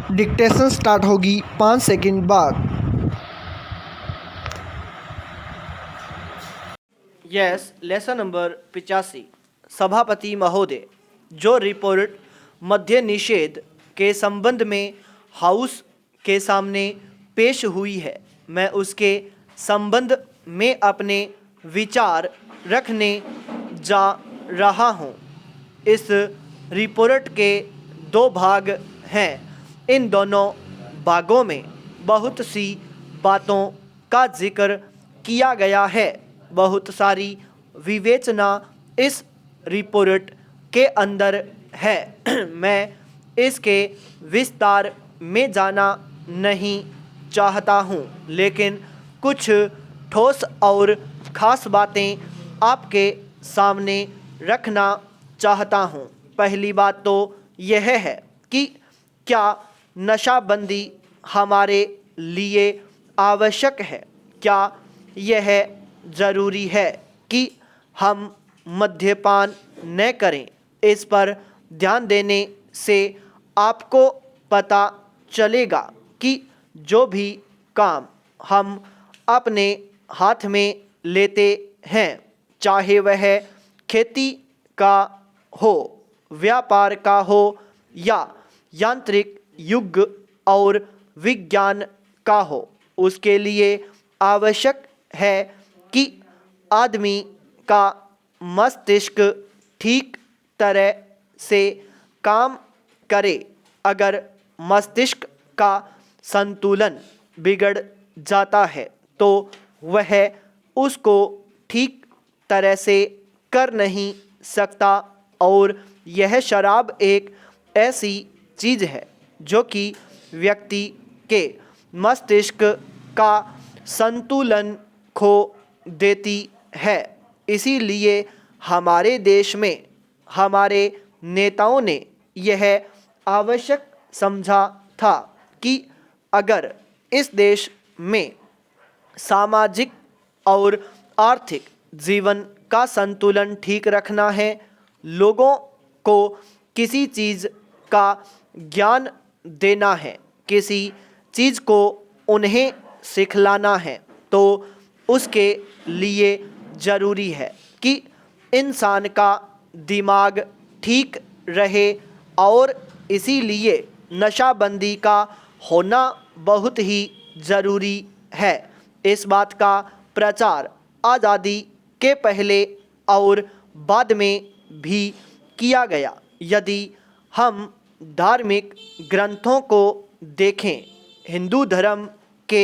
Dictation start होगी 5 second बाद। Yes, lesson number 85। सभापति महोदय, जो रिपोर्ट मद्य निषेध के संबंध में हाउस के सामने पेश हुई है, मैं उसके संबंध में अपने विचार रखने जा रहा हूँ। इस रिपोर्ट के 2 भाग हैं। इन दोनों भागों में बहुत सी बातों का जिक्र किया गया है। बहुत सारी विवेचना इस रिपोर्ट के अंदर है। मैं इसके विस्तार में जाना नहीं चाहता हूँ, लेकिन कुछ ठोस और ख़ास बातें आपके सामने रखना चाहता हूँ। पहली बात तो यह है कि क्या नशाबंदी हमारे लिए आवश्यक है? क्या यह ज़रूरी है कि हम मद्यपान न करें? इस पर ध्यान देने से आपको पता चलेगा कि जो भी काम हम अपने हाथ में लेते हैं, चाहे वह खेती का हो, व्यापार का हो या यांत्रिक युग और विज्ञान का हो, उसके लिए आवश्यक है कि आदमी का मस्तिष्क ठीक तरह से काम करे। अगर मस्तिष्क का संतुलन बिगड़ जाता है तो वह उसको ठीक तरह से कर नहीं सकता, और यह शराब एक ऐसी चीज़ है जो कि व्यक्ति के मस्तिष्क का संतुलन खो देती है। इसीलिए हमारे देश में हमारे नेताओं ने यह आवश्यक समझा था कि अगर इस देश में सामाजिक और आर्थिक जीवन का संतुलन ठीक रखना है, लोगों को किसी चीज़ का ज्ञान देना है, किसी चीज़ को उन्हें सिखलाना है, तो उसके लिए ज़रूरी है कि इंसान का दिमाग ठीक रहे, और इसीलिए नशाबंदी का होना बहुत ही ज़रूरी है। इस बात का प्रचार आज़ादी के पहले और बाद में भी किया गया। यदि हम धार्मिक ग्रंथों को देखें, हिंदू धर्म के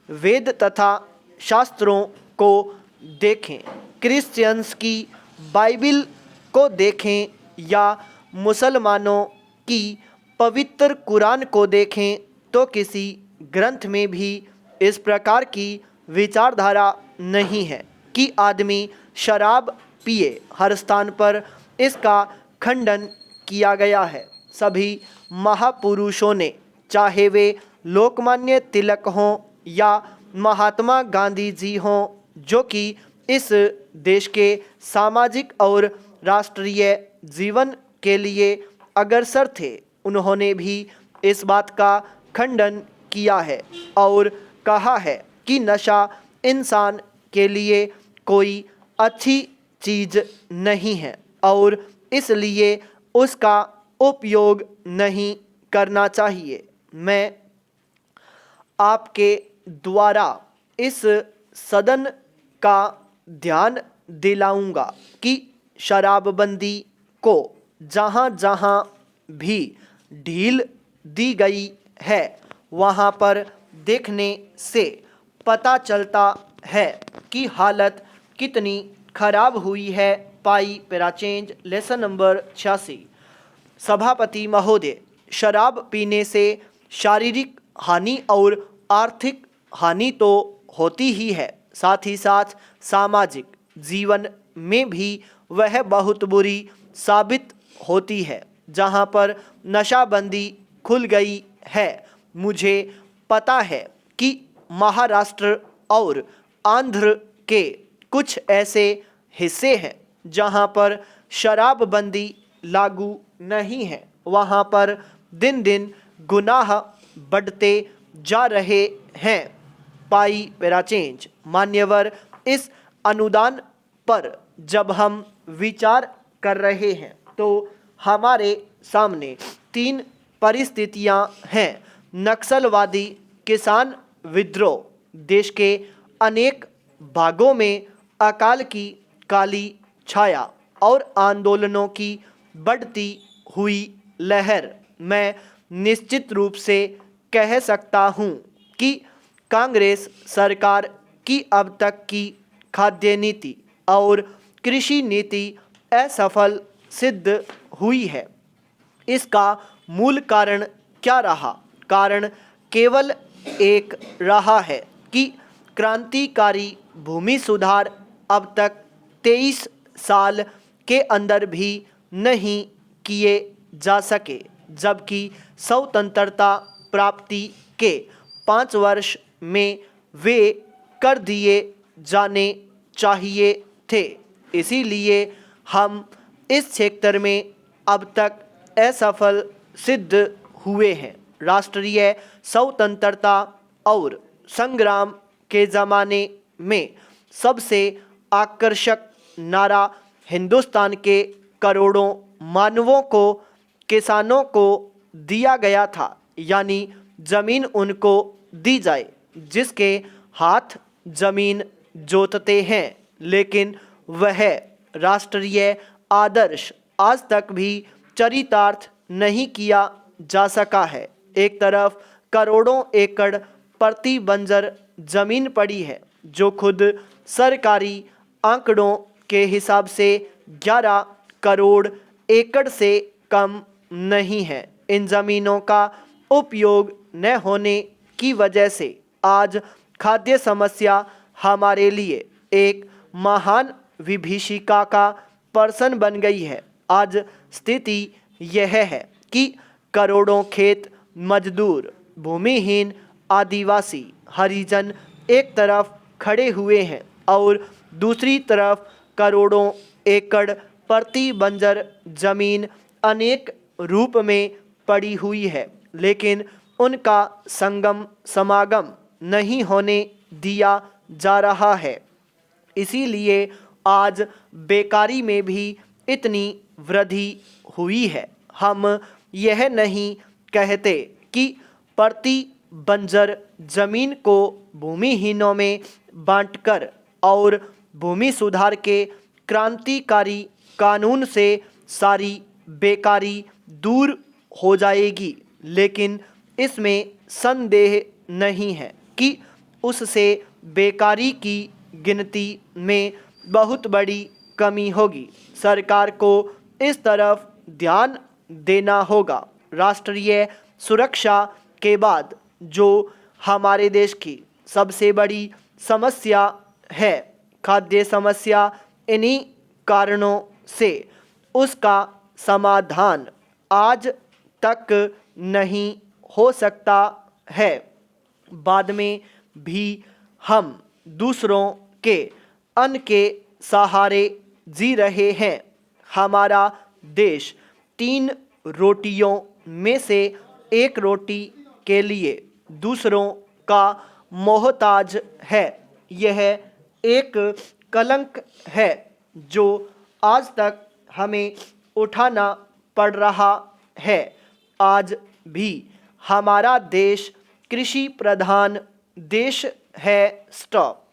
वेद तथा शास्त्रों को देखें, क्रिश्चियंस की बाइबिल को देखें या मुसलमानों की पवित्र कुरान को देखें, तो किसी ग्रंथ में भी इस प्रकार की विचारधारा नहीं है कि आदमी शराब पिए। हर स्थान पर इसका खंडन किया गया है। सभी महापुरुषों ने, चाहे वे लोकमान्य तिलक हों या महात्मा गांधी जी हों, जो कि इस देश के सामाजिक और राष्ट्रीय जीवन के लिए अग्रसर थे, उन्होंने भी इस बात का खंडन किया है और कहा है कि नशा इंसान के लिए कोई अच्छी चीज़ नहीं है और इसलिए उसका उपयोग नहीं करना चाहिए। मैं आपके द्वारा इस सदन का ध्यान दिलाऊंगा कि शराबबंदी को जहाँ जहाँ भी ढील दी गई है, वहाँ पर देखने से पता चलता है कि हालत कितनी खराब हुई है। पाई पैरा चेंज, लेसन नंबर 86। सभापति महोदय, शराब पीने से शारीरिक हानि और आर्थिक हानि तो होती ही है, साथ ही साथ सामाजिक जीवन में भी वह बहुत बुरी साबित होती है। जहाँ पर नशाबंदी खुल गई है, मुझे पता है कि महाराष्ट्र और आंध्र के कुछ ऐसे हिस्से हैं जहाँ पर शराबबंदी लागू नहीं है। वहाँ पर दिन दिन गुनाह बढ़ते जा रहे हैं। पाई पैरा चेंज। मान्यवर, इस अनुदान पर जब हम विचार कर रहे हैं तो हमारे सामने 3 परिस्थितियां हैं। नक्सलवादी किसान विद्रोह, देश के अनेक भागों में अकाल की काली छाया और आंदोलनों की बढ़ती हुई लहर। मैं निश्चित रूप से कह सकता हूं कि कांग्रेस सरकार की अब तक की खाद्य नीति और कृषि नीति असफल सिद्ध हुई है। इसका मूल कारण क्या रहा? कारण केवल एक रहा है कि क्रांतिकारी भूमि सुधार अब तक 23 साल के अंदर भी नहीं किए जा सके, जबकि स्वतंत्रता प्राप्ति के 5 वर्ष में वे कर दिए जाने चाहिए थे। इसीलिए हम इस क्षेत्र में अब तक असफल सिद्ध हुए हैं। राष्ट्रीय स्वतंत्रता और संग्राम के ज़माने में सबसे आकर्षक नारा हिंदुस्तान के करोड़ों मानवों को, किसानों को दिया गया था, यानी जमीन उनको दी जाए जिसके हाथ जमीन जोतते हैं। लेकिन वह राष्ट्रीय आदर्श आज तक भी चरितार्थ नहीं किया जा सका है। एक तरफ करोड़ों एकड़ प्रति बंजर जमीन पड़ी है जो खुद सरकारी आंकड़ों के हिसाब से 11 करोड़ एकड़ से कम नहीं है। इन जमीनों का उपयोग न होने की वजह से आज खाद्य समस्या हमारे लिए एक महान विभीषिका का पर्सन बन गई है। आज स्थिति यह है कि करोड़ों खेत मजदूर, भूमिहीन आदिवासी, हरिजन एक तरफ खड़े हुए हैं और दूसरी तरफ करोड़ों एकड़ प्रति बंजर जमीन अनेक रूप में पड़ी हुई है, लेकिन उनका संगम समागम नहीं होने दिया जा रहा है। इसीलिए आज बेकारी में भी इतनी वृद्धि हुई है। हम यह नहीं कहते कि प्रति बंजर जमीन को भूमिहीनों में बांटकर और भूमि सुधार के क्रांतिकारी कानून से सारी बेकारी दूर हो जाएगी, लेकिन इसमें संदेह नहीं है कि उससे बेकारी की गिनती में बहुत बड़ी कमी होगी। सरकार को इस तरफ ध्यान देना होगा। राष्ट्रीय सुरक्षा के बाद जो हमारे देश की सबसे बड़ी समस्या है, खाद्य समस्या, इन्हीं कारणों से उसका समाधान आज तक नहीं हो सकता है। बाद में भी हम दूसरों के अन्न के सहारे जी रहे हैं। हमारा देश 3 रोटियों में से एक रोटी के लिए दूसरों का मोहताज है। यह एक कलंक है जो आज तक हमें उठाना पड़ रहा है। आज भी हमारा देश कृषि प्रधान देश है। स्टॉप।